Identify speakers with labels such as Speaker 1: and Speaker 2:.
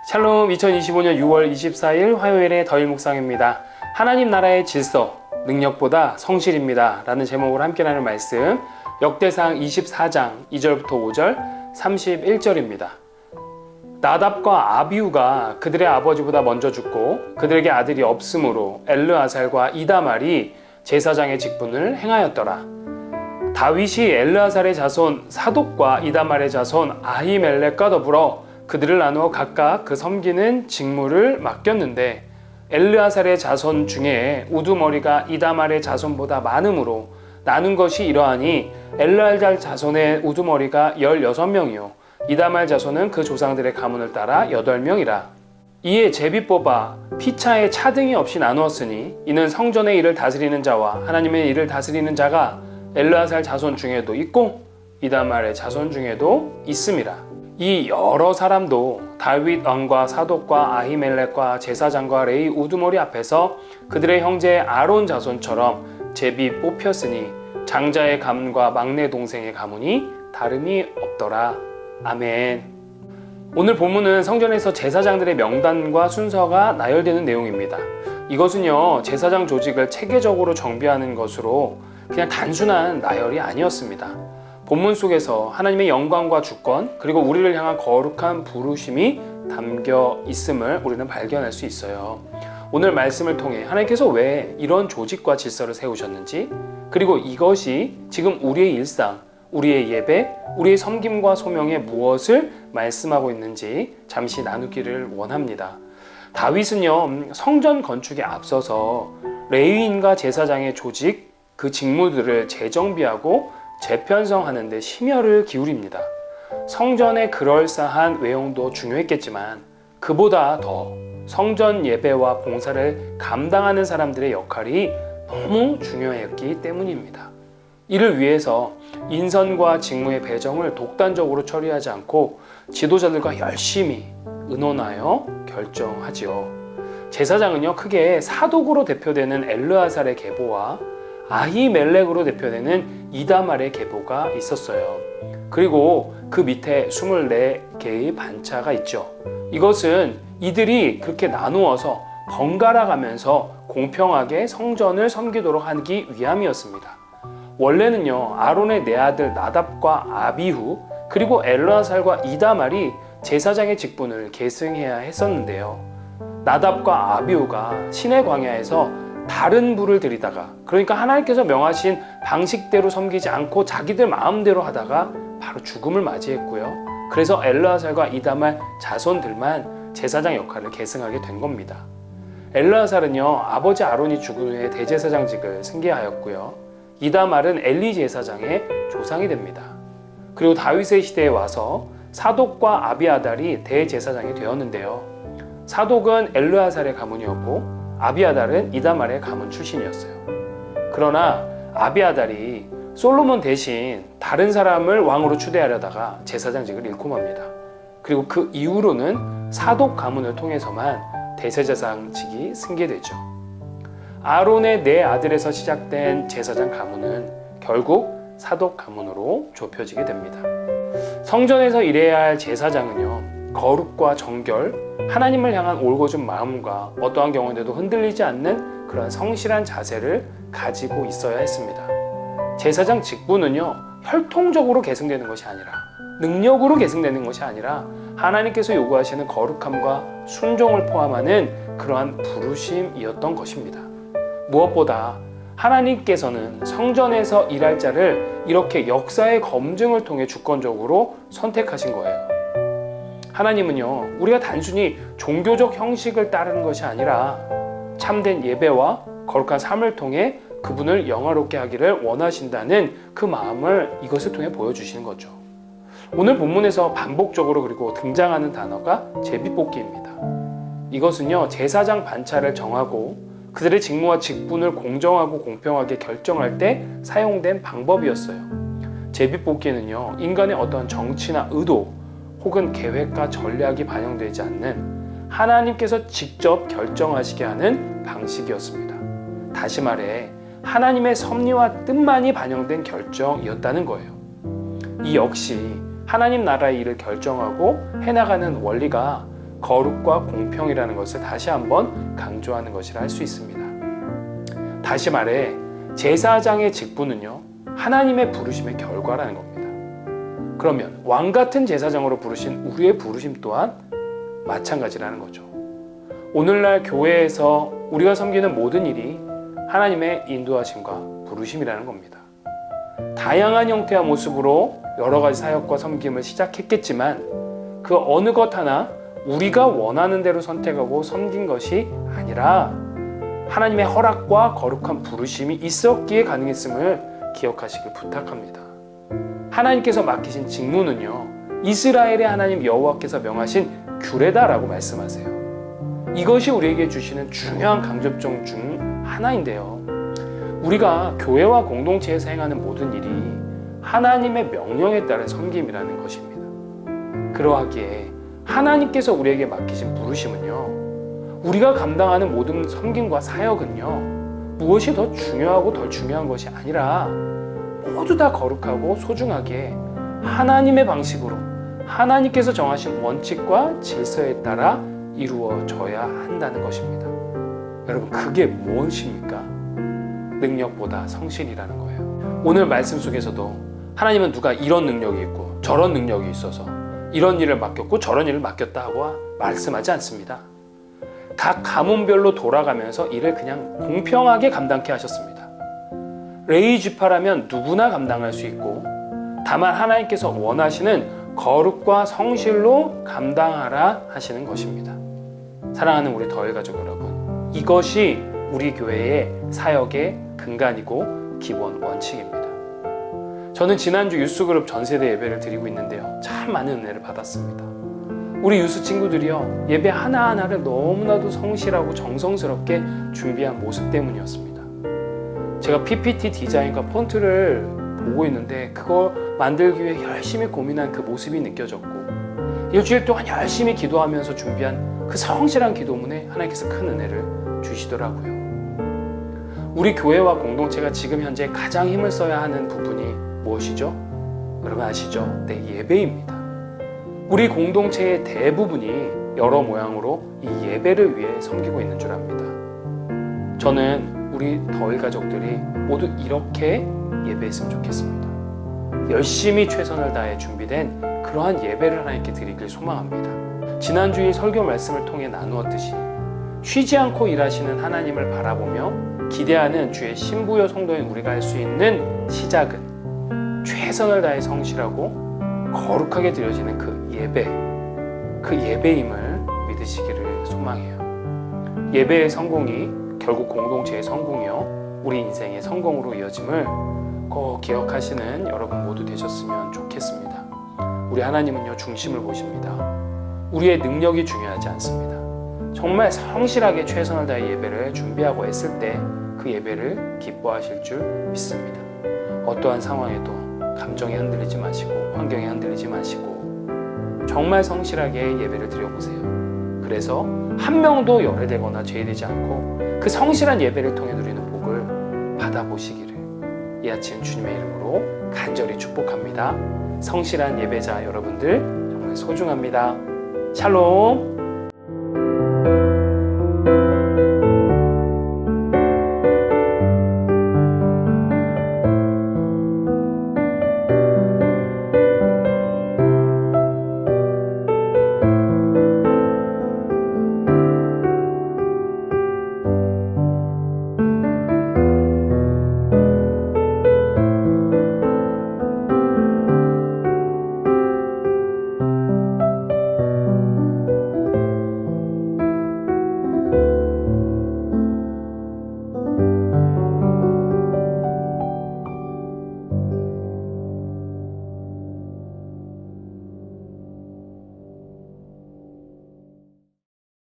Speaker 1: 샬롬 2025년 6월 24일 화요일의 더일 묵상입니다. 하나님 나라의 질서, 능력보다 성실입니다. 라는 제목으로 함께 나눌 말씀 역대상 24장 2절부터 5절 31절입니다. 나답과 아비후가 그들의 아버지보다 먼저 죽고 그들에게 아들이 없으므로 엘르아살과 이다말이 제사장의 직분을 행하였더라. 다윗이 엘르아살의 자손 사독과 이다말의 자손 아히멜렉과 더불어 그들을 나누어 각각 그 섬기는 직무를 맡겼는데 엘르아살의 자손 중에 우두머리가 이다말의 자손보다 많으므로 나눈 것이 이러하니 엘르아살 자손의 우두머리가 16명이요 이다말 자손은 그 조상들의 가문을 따라 8명이라. 이에 제비 뽑아 피차에 차등이 없이 나누었으니 이는 성전의 일을 다스리는 자와 하나님의 일을 다스리는 자가 엘르아살 자손 중에도 있고 이다말의 자손 중에도 있음이라. 이 여러 사람도 다윗 왕과 사독과 아히멜렉과 제사장과 레위 우두머리 앞에서 그들의 형제 아론 자손처럼 제비 뽑혔으니 장자의 가문과 막내 동생의 가문이 다름이 없더라. 아멘. 오늘 본문은 성전에서 제사장들의 명단과 순서가 나열되는 내용입니다. 이것은요, 제사장 조직을 체계적으로 정비하는 것으로 그냥 단순한 나열이 아니었습니다. 본문 속에서 하나님의 영광과 주권 그리고 우리를 향한 거룩한 부르심이 담겨 있음을 우리는 발견할 수 있어요. 오늘 말씀을 통해 하나님께서 왜 이런 조직과 질서를 세우셨는지, 그리고 이것이 지금 우리의 일상, 우리의 예배, 우리의 섬김과 소명에 무엇을 말씀하고 있는지 잠시 나누기를 원합니다. 다윗은요, 성전 건축에 앞서서 레위인과 제사장의 조직, 그 직무들을 재정비하고 재편성하는 데 심혈을 기울입니다. 성전의 그럴싸한 외형도 중요했겠지만 그보다 더 성전 예배와 봉사를 감당하는 사람들의 역할이 너무 중요했기 때문입니다. 이를 위해서 인선과 직무의 배정을 독단적으로 처리하지 않고 지도자들과 열심히 의논하여 결정하지요. 제사장은요, 크게 사독으로 대표되는 엘르아살의 계보와 아히멜렉으로 대표되는 이다말의 계보가 있었어요. 그리고 그 밑에 24개의 반차가 있죠. 이것은 이들이 그렇게 나누어서 번갈아 가면서 공평하게 성전을 섬기도록 하기 위함이었습니다. 원래는요, 아론의 네 아들 나답과 아비후 그리고 엘르아살과 이다말이 제사장의 직분을 계승해야 했었는데요. 나답과 아비후가 시내 광야에서 다른 불을 들이다가, 그러니까 하나님께서 명하신 방식대로 섬기지 않고 자기들 마음대로 하다가 바로 죽음을 맞이했고요. 그래서 엘르아살과 이다말 자손들만 제사장 역할을 계승하게 된 겁니다. 엘르아살은요, 아버지 아론이 죽은 후에 대제사장직을 승계하였고요. 이다말은 엘리 제사장의 조상이 됩니다. 그리고 다윗의 시대에 와서 사독과 아비아달이 대제사장이 되었는데요. 사독은 엘르아살의 가문이었고 아비아달은 이다말의 가문 출신이었어요. 그러나 아비아달이 솔로몬 대신 다른 사람을 왕으로 추대하려다가 제사장직을 잃고 맙니다. 그리고 그 이후로는 사독 가문을 통해서만 대제사장직이 승계되죠. 아론의 네 아들에서 시작된 제사장 가문은 결국 사독 가문으로 좁혀지게 됩니다. 성전에서 일해야 할 제사장은요, 거룩과 정결, 하나님을 향한 올곧은 마음과 어떠한 경우에도 흔들리지 않는 그런 성실한 자세를 가지고 있어야 했습니다. 제사장 직분은요, 혈통적으로 계승되는 것이 아니라, 능력으로 계승되는 것이 아니라 하나님께서 요구하시는 거룩함과 순종을 포함하는 그러한 부르심이었던 것입니다. 무엇보다 하나님께서는 성전에서 일할 자를 이렇게 역사의 검증을 통해 주권적으로 선택하신 거예요. 하나님은요, 우리가 단순히 종교적 형식을 따르는 것이 아니라 참된 예배와 거룩한 삶을 통해 그분을 영화롭게 하기를 원하신다는 그 마음을 이것을 통해 보여주시는 거죠. 오늘 본문에서 반복적으로 그리고 등장하는 단어가 제비뽑기입니다. 이것은요, 제사장 반차를 정하고 그들의 직무와 직분을 공정하고 공평하게 결정할 때 사용된 방법이었어요. 제비뽑기는요, 인간의 어떤 정치나 의도 혹은 계획과 전략이 반영되지 않는 하나님께서 직접 결정하시게 하는 방식이었습니다. 다시 말해 하나님의 섭리와 뜻만이 반영된 결정이었다는 거예요. 이 역시 하나님 나라의 일을 결정하고 해나가는 원리가 거룩과 공평이라는 것을 다시 한번 강조하는 것이라 할 수 있습니다. 다시 말해 제사장의 직분은요, 하나님의 부르심의 결과라는 겁니다. 그러면 왕 같은 제사장으로 부르신 우리의 부르심 또한 마찬가지라는 거죠. 오늘날 교회에서 우리가 섬기는 모든 일이 하나님의 인도하심과 부르심이라는 겁니다. 다양한 형태와 모습으로 여러 가지 사역과 섬김을 시작했겠지만 그 어느 것 하나 우리가 원하는 대로 선택하고 섬긴 것이 아니라 하나님의 허락과 거룩한 부르심이 있었기에 가능했음을 기억하시길 부탁합니다. 하나님께서 맡기신 직무는요, 이스라엘의 하나님 여호와께서 명하신 규례다라고 말씀하세요. 이것이 우리에게 주시는 중요한 강조점 중 하나인데요. 우리가 교회와 공동체에서 행하는 모든 일이 하나님의 명령에 따른 섬김이라는 것입니다. 그러하기에 하나님께서 우리에게 맡기신 부르심은요, 우리가 감당하는 모든 섬김과 사역은요, 무엇이 더 중요하고 덜 중요한 것이 아니라 모두 다 거룩하고 소중하게 하나님의 방식으로 하나님께서 정하신 원칙과 질서에 따라 이루어져야 한다는 것입니다. 여러분, 그게 무엇입니까? 능력보다 성실이라는 거예요. 오늘 말씀 속에서도 하나님은 누가 이런 능력이 있고 저런 능력이 있어서 이런 일을 맡겼고 저런 일을 맡겼다 하고 말씀하지 않습니다. 각 가문별로 돌아가면서 일을 그냥 공평하게 감당케 하셨습니다. 레위 지파라면 누구나 감당할 수 있고, 다만 하나님께서 원하시는 거룩과 성실로 감당하라 하시는 것입니다. 사랑하는 우리 더일 가족 여러분, 이것이 우리 교회의 사역의 근간이고 기본 원칙입니다. 저는 지난주 유스그룹 전세대 예배를 드리고 있는데요, 참 많은 은혜를 받았습니다. 우리 유스 친구들이요, 예배 하나하나를 너무나도 성실하고 정성스럽게 준비한 모습 때문이었습니다. 제가 PPT 디자인과 폰트를 보고 있는데 그거 만들기 위해 열심히 고민한 그 모습이 느껴졌고, 일주일 동안 열심히 기도하면서 준비한 그 성실한 기도문에 하나님께서 큰 은혜를 주시더라고요. 우리 교회와 공동체가 지금 현재 가장 힘을 써야 하는 부분이 무엇이죠? 여러분 아시죠? 네, 예배입니다. 우리 공동체의 대부분이 여러 모양으로 이 예배를 위해 섬기고 있는 줄 압니다. 저는 우리 더일 가족들이 모두 이렇게 예배했으면 좋겠습니다. 열심히 최선을 다해 준비된 그러한 예배를 하나님께 드리길 소망합니다. 지난주에 설교 말씀을 통해 나누었듯이 쉬지 않고 일하시는 하나님을 바라보며 기대하는 주의 신부여 성도인 우리가 할 수 있는 시작은 최선을 다해 성실하고 거룩하게 드려지는 그 예배임을 믿으시기를 소망해요. 예배의 성공이 결국 공동체의 성공이요, 우리 인생의 성공으로 이어짐을 꼭 기억하시는 여러분 모두 되셨으면 좋겠습니다. 우리 하나님은요, 중심을 보십니다. 우리의 능력이 중요하지 않습니다. 정말 성실하게 최선을 다해 예배를 준비하고 애쓸 때 그 예배를 기뻐하실 줄 믿습니다. 어떠한 상황에도 감정에 흔들리지 마시고 환경에 흔들리지 마시고 정말 성실하게 예배를 드려보세요. 그래서 한 명도 열애되거나 죄되지 않고 그 성실한 예배를 통해 누리는 복을 받아보시기를 이 아침 주님의 이름으로 간절히 축복합니다. 성실한 예배자 여러분들 정말 소중합니다. 샬롬.